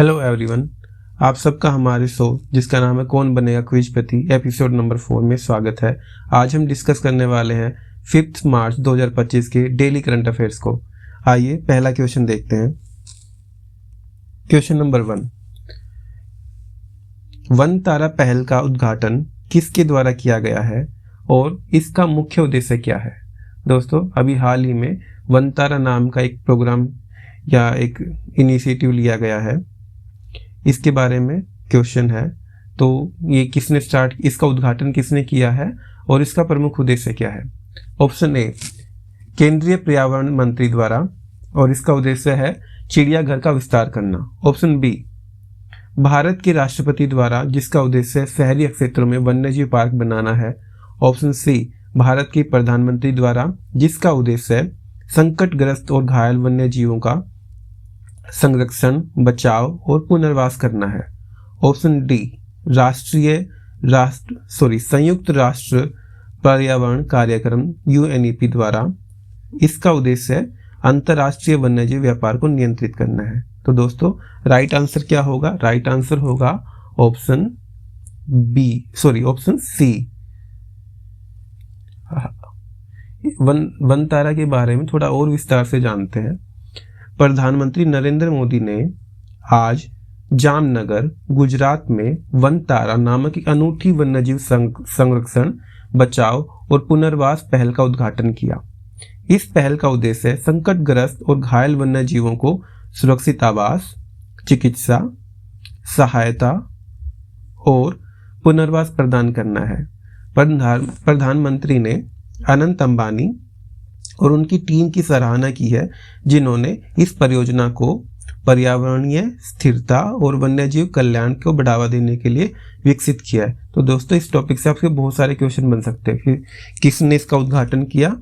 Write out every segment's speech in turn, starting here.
Hello everyone, आप सबका हमारे शो जिसका नाम है कौन बनेगा क्विजपति एपिसोड नंबर 4 में स्वागत है। आज हम डिस्कस करने वाले हैं 5 मार्च 2025 के डेली करंट अफेयर्स को। आइए पहला क्वेश्चन देखते हैं। क्वेश्चन नंबर 1, वन तारा पहल का उद्घाटन किसके द्वारा किया गया है और इसका मुख्य उद्देश्य क्या है? दोस्तों, अभी हाल ही में वन तारा नाम का एक प्रोग्राम या एक इनिशिएटिव लिया गया है, इसके बारे में क्वेश्चन है। तो ये किसने स्टार्ट, इसका उद्घाटन किसने किया है और इसका प्रमुख उद्देश्य क्या है? ऑप्शन ए, केंद्रीय पर्यावरण मंत्री द्वारा और इसका उद्देश्य है चिड़ियाघर का विस्तार करना। ऑप्शन बी, भारत के राष्ट्रपति द्वारा जिसका उद्देश्य शहरी क्षेत्रों में वन्यजीव पार्क बनाना है। ऑप्शन सी, भारत के प्रधानमंत्री द्वारा जिसका उद्देश्य संकटग्रस्त और घायल वन्यजीवों का संरक्षण, बचाव और पुनर्वास करना है। ऑप्शन डी, संयुक्त राष्ट्र पर्यावरण कार्यक्रम यूएनईपी द्वारा इसका उद्देश्य अंतर्राष्ट्रीय वन्यजीव व्यापार को नियंत्रित करना है। तो दोस्तों, राइट आंसर क्या होगा? राइट आंसर होगा ऑप्शन सी। वन तारा के बारे में थोड़ा और विस्तार से जानते हैं। प्रधानमंत्री नरेंद्र मोदी ने आज जामनगर, गुजरात में वन तारा नामक एक अनूठी वन्यजीव संरक्षण, बचाव और पुनर्वास पहल का उद्घाटन किया। इस पहल का उद्देश्य संकटग्रस्त और घायल वन्यजीवों को सुरक्षित आवास, चिकित्सा, सहायता और पुनर्वास प्रदान करना है। प्रधानमंत्री ने अनंत अंबानी और उनकी टीम की सराहना की है, जिन्होंने इस परियोजना को पर्यावरणीय स्थिरता और वन्यजीव कल्याण को बढ़ावा देने के लिए विकसित किया है। तो दोस्तों, इस टॉपिक से आपके बहुत सारे क्वेश्चन बन सकते हैं कि किसने इसका उद्घाटन किया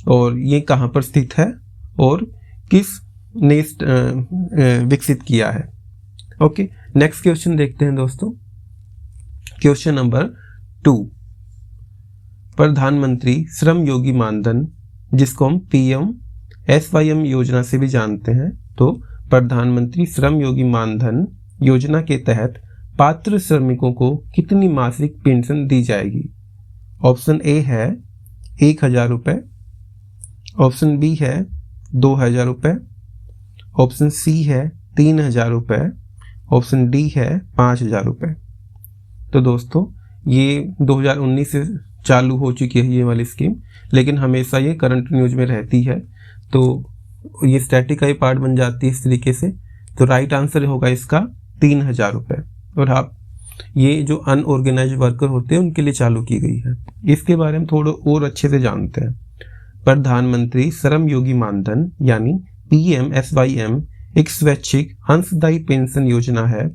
और ये कहाँ पर स्थित है और किसने विकसित किया है। ओके, नेक्स्ट क्वेश्चन देखते हैं दोस्तों। क्वेश्चन नंबर 2, प्रधानमंत्री श्रम योगी मानधन, जिसको हम PMSYM योजना से भी जानते हैं। तो प्रधानमंत्री श्रम योगी मानधन योजना के तहत पात्र श्रमिकों को कितनी मासिक पेंशन दी जाएगी? ऑप्शन ए है 1,000 रुपये, ऑप्शन बी है 2,000 रुपये, ऑप्शन सी है 3,000 रुपये, ऑप्शन डी है 5,000 रुपये। तो दोस्तों, ये 2019 से चालू हो चुकी है ये वाली स्कीम, लेकिन हमेशा ये करंट न्यूज में रहती है, तो ये स्टैटिक का ही पार्ट बन जाती है इस तरीके से। तो राइट आंसर होगा इसका 3,000 रुपये। और आप ये जो अनऑर्गेनाइज्ड वर्कर होते हैं उनके लिए चालू की गई है। इसके बारे में थोड़ा और अच्छे से जानते हैं। प्रधानमंत्री श्रम योगी मानधन यानी PMSYM एक स्वैच्छिक अंशदायी पेंशन योजना है,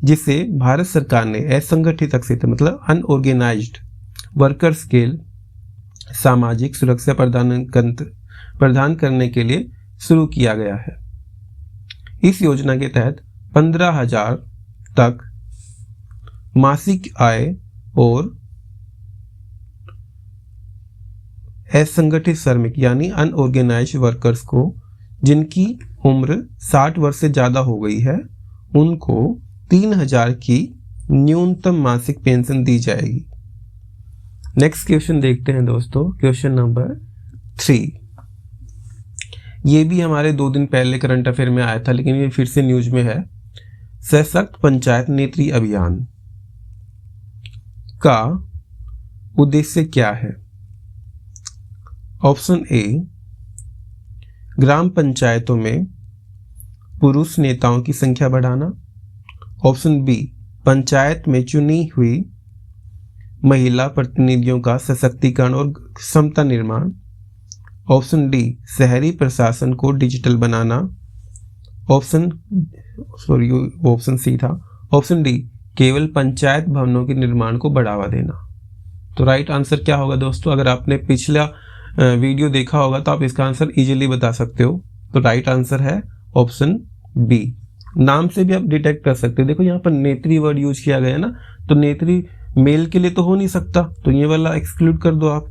जिसे भारत सरकार ने असंगठित क्षेत्र मतलब अनऑर्गेनाइज्ड वर्कर्स के सामाजिक सुरक्षा प्रदान करने के लिए शुरू किया गया है। इस योजना के तहत 15,000 तक मासिक आय और असंगठित श्रमिक यानी अनऑर्गेनाइज्ड वर्कर्स को जिनकी उम्र 60 वर्ष से ज़्यादा हो गई है, उनको 3,000 की न्यूनतम मासिक पेंशन दी जाएगी। नेक्स्ट क्वेश्चन देखते हैं दोस्तों। क्वेश्चन नंबर 3, ये भी हमारे 2 दिन पहले करंट अफेयर में आया था, लेकिन ये फिर से न्यूज में है। सशक्त पंचायत नेत्री अभियान का उद्देश्य क्या है? ऑप्शन ए, ग्राम पंचायतों में पुरुष नेताओं की संख्या बढ़ाना। ऑप्शन बी, पंचायत में चुनी हुई महिला प्रतिनिधियों का सशक्तिकरण और क्षमता निर्माण। ऑप्शन डी, शहरी प्रशासन को डिजिटल बनाना। ऑप्शन सी था। ऑप्शन डी, केवल पंचायत भवनों के निर्माण को बढ़ावा देना। तो राइट आंसर क्या होगा दोस्तों? अगर आपने पिछला वीडियो देखा होगा तो आप इसका आंसर इजीली बता सकते हो। तो राइट आंसर है ऑप्शन बी। नाम से भी आप डिटेक्ट कर सकते हो। देखो, यहाँ पर नेत्री वर्ड यूज किया गया है ना, तो नेत्री मेल के लिए तो हो नहीं सकता, तो ये वाला एक्सक्लूड कर दो आप,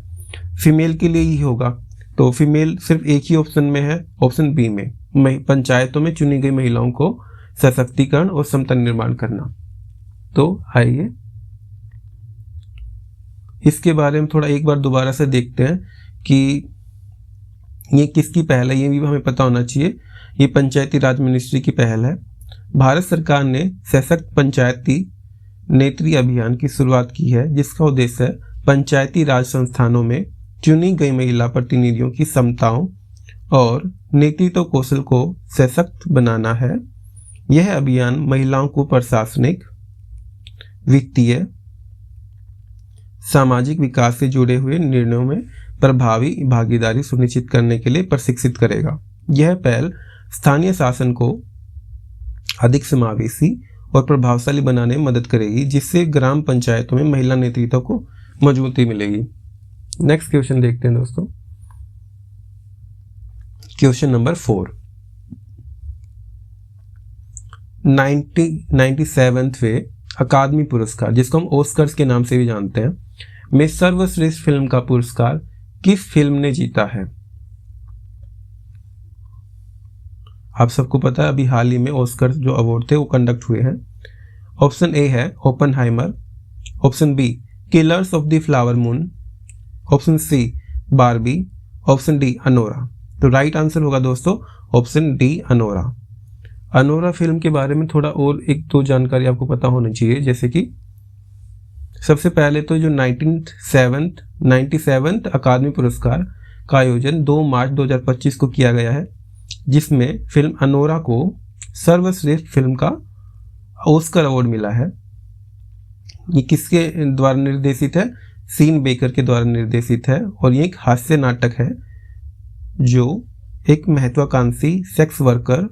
फीमेल के लिए ही होगा। तो फीमेल सिर्फ एक ही ऑप्शन में है, ऑप्शन बी में। पंचायतों में चुनी गई महिलाओं को सशक्तिकरण और समता निर्माण करना। तो आइए इसके बारे में थोड़ा एक बार दोबारा से देखते हैं कि ये किसकी पहल है, ये भी हमें पता होना चाहिए। ये पंचायती राज मिनिस्ट्री की पहल है। भारत सरकार ने सशक्त पंचायती नेत्री अभियान की शुरुआत की है, जिसका उद्देश्य है पंचायती राज संस्थानों में चुनी गई महिला प्रतिनिधियों की क्षमताओं और नेतृत्व कौशल को सशक्त बनाना है। यह अभियान महिलाओं को प्रशासनिक, वित्तीय, सामाजिक विकास से जुड़े हुए निर्णयों में प्रभावी भागीदारी सुनिश्चित करने के लिए प्रशिक्षित करेगा। यह पहल स्थानीय शासन को अधिक समावेशी और प्रभावशाली बनाने में मदद करेगी, जिससे ग्राम पंचायतों में महिला नेतृत्व को मजबूती मिलेगी। नेक्स्ट क्वेश्चन देखते हैं दोस्तों, क्वेश्चन नंबर 4। 97वें अकादमी पुरस्कार, जिसको हम ऑस्कर्स के नाम से भी जानते हैं, में सर्वश्रेष्ठ फिल्म का पुरस्कार किस फिल्म ने जीता है? आप सबको पता है अभी हाल ही में ऑस्कर्स जो अवार्ड थे वो कंडक्ट हुए हैं। ऑप्शन ए है Oppenheimer, option B Killers of the Flower Moon, option C Barbie, option D Anora. तो राइट आंसर होगा दोस्तों option D Anora. Anora film के बारे में थोड़ा और एक दो जानकारी आपको पता होनी चाहिए, जैसे कि सबसे पहले तो जो 97th अकादमी पुरस्कार का आयोजन 2 मार्च 2025 को किया गया है, जिसमें फिल्म अनोरा को सर्वश्रेष्ठ फिल्म का ऑस्कर अवार्ड मिला है। ये किसके द्वारा निर्देशित है? सीन बेकर के द्वारा निर्देशित है और ये एक हास्य नाटक है जो एक महत्वाकांक्षी सेक्स वर्कर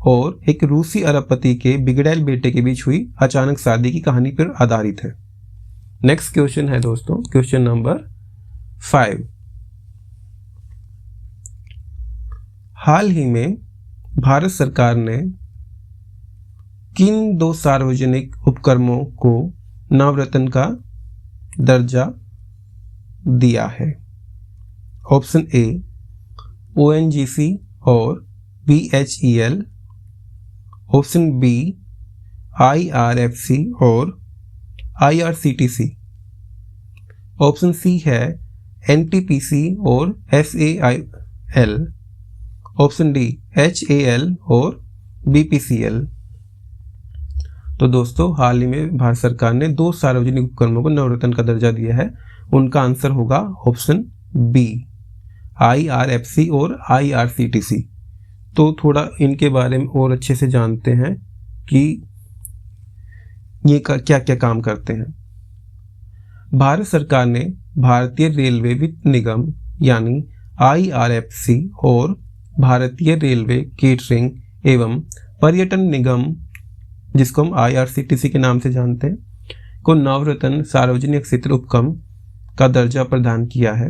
और एक रूसी अरबपति के बिगड़ैल बेटे के बीच हुई अचानक शादी की कहानी पर आधारित है। नेक्स्ट क्वेश्चन है दोस्तों, क्वेश्चन नंबर 5। हाल ही में भारत सरकार ने किन 2 सार्वजनिक उपक्रमों को नवरत्न का दर्जा दिया है? ऑप्शन ए ONGC और BHEL, ऑप्शन बी IRFC और IRCTC, ऑप्शन सी है NTPC और SAIL, ऑप्शन डी HAL और BPCL। तो दोस्तों हाल ही में भारत सरकार ने 2 सार्वजनिक उपक्रमों को नवरत्न का दर्जा दिया है। उनका आंसर होगा ऑप्शन बी IRFC और IRCTC। तो थोड़ा इनके बारे में और अच्छे से जानते हैं कि ये क्या क्या काम करते हैं। भारत सरकार ने भारतीय रेलवे वित्त निगम यानी IRFC और भारतीय रेलवे केटरिंग एवं पर्यटन निगम, जिसको हम IRCTC के नाम से जानते हैं, को नवरत्न सार्वजनिक क्षेत्र उपक्रम का दर्जा प्रदान किया है।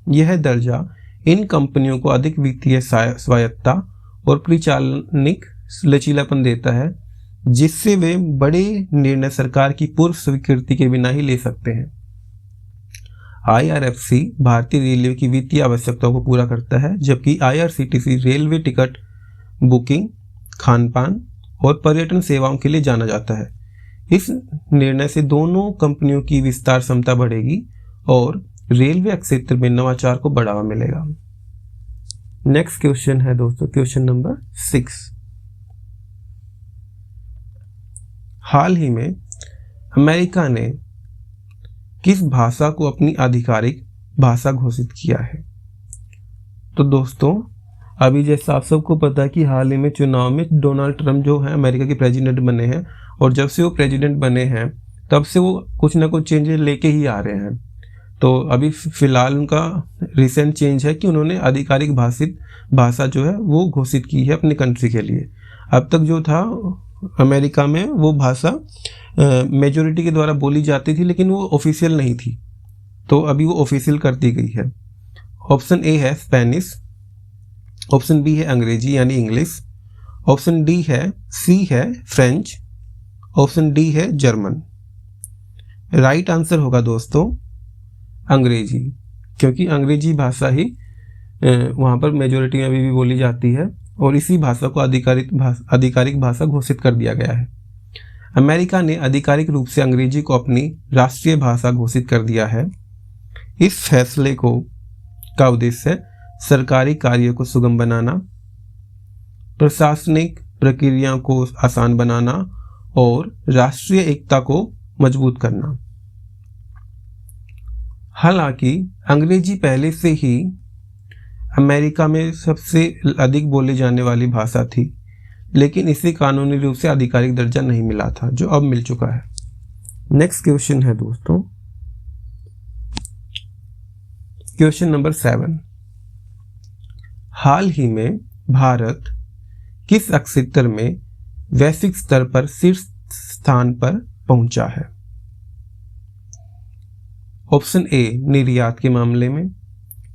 यह दर्जा इन कंपनियों को अधिक वित्तीय स्वायत्तता और परिचालनिक लचीलापन देता है, जिससे वे बड़े निर्णय सरकार की पूर्व स्वीकृति के बिना ही ले सकते हैं। IRFC भारतीय रेलवे की वित्तीय आवश्यकताओं को पूरा करता है, जबकि IRCTC रेलवे टिकट बुकिंग, खानपान और पर्यटन सेवाओं के लिए जाना जाता है। इस निर्णय से दोनों कंपनियों की विस्तार क्षमता बढ़ेगी और रेलवे क्षेत्र में नवाचार को बढ़ावा मिलेगा। नेक्स्ट क्वेश्चन है दोस्तों, क्वेश्चन नंबर 6। हाल ही में अमेरिका ने किस भाषा को अपनी आधिकारिक भाषा घोषित किया है? तो दोस्तों अभी जैसा आप सबको पता है कि हाल ही में चुनाव में डोनाल्ड ट्रंप जो है अमेरिका के प्रेसिडेंट बने हैं, और जब से वो प्रेसिडेंट बने हैं तब से वो कुछ ना कुछ चेंजेस लेके ही आ रहे हैं। तो अभी फिलहाल उनका रिसेंट चेंज है कि उन्होंने आधिकारिक भाषा जो है वो घोषित की है अपने कंट्री के लिए। अब तक जो था अमेरिका में वो भाषा मेजोरिटी के द्वारा बोली जाती थी, लेकिन वो ऑफिशियल नहीं थी, तो अभी वो ऑफिशियल कर दी गई है। ऑप्शन ए है स्पेनिश, ऑप्शन बी है अंग्रेजी यानी इंग्लिश, ऑप्शन डी है सी है फ्रेंच, ऑप्शन डी है जर्मन। राइट आंसर होगा दोस्तों अंग्रेजी, क्योंकि अंग्रेजी भाषा ही वहाँ पर मेजोरिटी में अभी भी बोली जाती है। और इसी भाषा को आधिकारिक भाषा घोषित कर दिया गया है। अमेरिका ने आधिकारिक रूप से अंग्रेजी को अपनी राष्ट्रीय भाषा घोषित कर दिया है। इस फैसले का उद्देश्य सरकारी कार्यों को सुगम बनाना, प्रशासनिक प्रक्रियाओं को आसान बनाना और राष्ट्रीय एकता को मजबूत करना। हालांकि अंग्रेजी पहले से ही अमेरिका में सबसे अधिक बोली जाने वाली भाषा थी, लेकिन इसे कानूनी रूप से आधिकारिक दर्जा नहीं मिला था, जो अब मिल चुका है। नेक्स्ट क्वेश्चन है दोस्तों, क्वेश्चन नंबर 7। हाल ही में भारत किस क्षेत्र में वैश्विक स्तर पर शीर्ष स्थान पर पहुंचा है? ऑप्शन ए निर्यात के मामले में,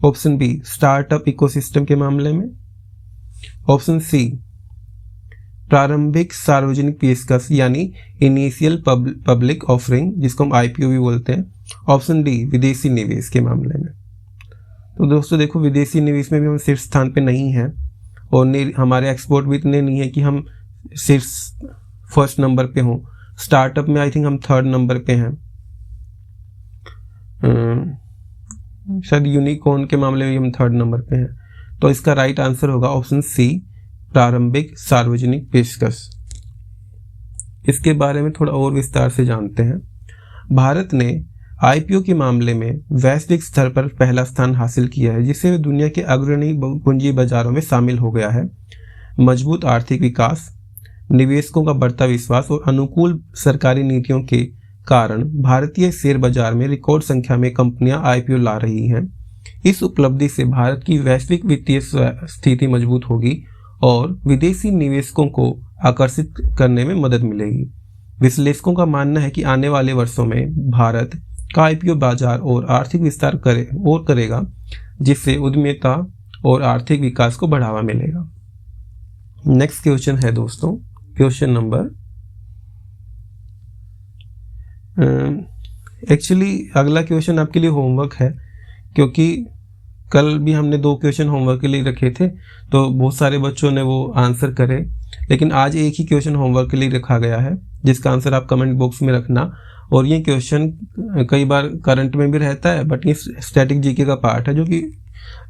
ऑप्शन बी स्टार्टअप इकोसिस्टम के मामले में, ऑप्शन सी प्रारंभिक सार्वजनिक पेशकश यानी इनिशियल पब्लिक ऑफरिंग जिसको हम आईपीओ भी बोलते हैं, ऑप्शन डी विदेशी निवेश के मामले में। तो दोस्तों देखो, विदेशी निवेश में भी हम शीर्ष स्थान पे नहीं हैं और हमारे एक्सपोर्ट भी इतने नहीं है कि हम शीर्ष फर्स्ट नंबर पे हों। स्टार्टअप में आई थिंक हम 3rd नंबर पे हैं, शायद यूनिकॉर्न के मामले में हम 3rd नंबर पे हैं। तो इसका राइट आंसर होगा ऑप्शन सी प्रारंभिक सार्वजनिक पेशकश। इसके बारे में थोड़ा और विस्तार से जानते हैं। भारत ने आईपीओ के मामले में वैश्विक स्तर पर पहला स्थान हासिल किया है, जिससे दुनिया के अग्रणी पूंजी बाजारों में शामिल हो गया है। मजबूत आर्थिक विकास, निवेशकों का बढ़ता विश्वास और अनुकूल सरकारी नीतियों के कारण भारतीय शेयर बाजार में रिकॉर्ड संख्या में कंपनियां आईपीओ ला रही हैं। इस उपलब्धि से भारत की वैश्विक वित्तीय स्थिति मजबूत होगी और विदेशी निवेशकों को आकर्षित करने में मदद मिलेगी। विश्लेषकों का मानना है कि आने वाले वर्षों में भारत का आईपीओ बाजार और आर्थिक विस्तार करेगा, जिससे उद्यमिता और आर्थिक विकास को बढ़ावा मिलेगा। नेक्स्ट क्वेश्चन है दोस्तों, क्वेश्चन नंबर एक्चुअली अगला क्वेश्चन आपके लिए होमवर्क है, क्योंकि कल भी हमने 2 क्वेश्चन होमवर्क के लिए रखे थे, तो बहुत सारे बच्चों ने वो आंसर करे, लेकिन आज एक ही क्वेश्चन होमवर्क के लिए रखा गया है, जिसका आंसर आप कमेंट बॉक्स में रखना। और ये क्वेश्चन कई बार करंट में भी रहता है, बट ये स्टैटिक जीके का पार्ट है, जो कि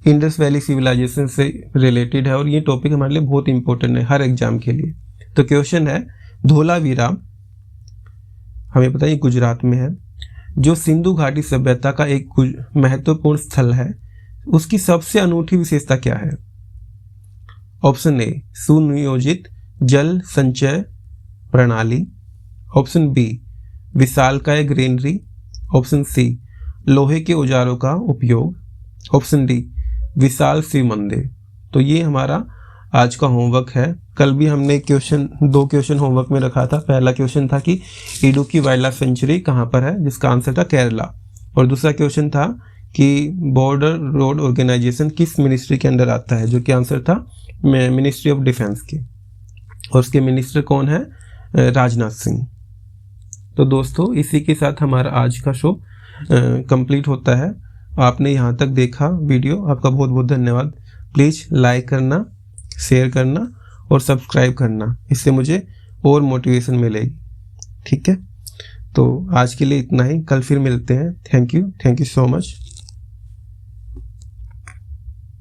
इंडस वैली सिविलाइजेशन से रिलेटेड है और ये टॉपिक हमारे लिए बहुत इंपॉर्टेंट है हर एग्जाम के लिए। तो क्वेश्चन है, धोलावीरा हमें पता है गुजरात में है, जो सिंधु घाटी सभ्यता का एक महत्वपूर्ण स्थल है, उसकी सबसे अनूठी विशेषता क्या है? ऑप्शन ए सुनियोजित जल संचय प्रणाली, ऑप्शन बी विशालकाय ग्रेनरी, ऑप्शन सी लोहे के औजारों का उपयोग, ऑप्शन डी विशाल शिव मंदिर। तो ये हमारा आज का होमवर्क है। कल भी हमने 2 क्वेश्चन होमवर्क में रखा था। पहला क्वेश्चन था कि इडुक्की वाइल्ड लाइफ सेंचुरी कहाँ पर है, जिसका आंसर था केरला, और दूसरा क्वेश्चन था कि बॉर्डर रोड ऑर्गेनाइजेशन किस मिनिस्ट्री के अंदर आता है, जो कि आंसर था मिनिस्ट्री ऑफ डिफेंस की, और उसके मिनिस्टर कौन है? राजनाथ सिंह। तो दोस्तों इसी के साथ हमारा आज का शो कंप्लीट होता है। आपने यहाँ तक देखा वीडियो, आपका बहुत बहुत धन्यवाद। प्लीज़ लाइक करना, शेयर करना और सब्सक्राइब करना, इससे मुझे और मोटिवेशन मिलेगी। ठीक है, तो आज के लिए इतना ही, कल फिर मिलते हैं। Thank you so much.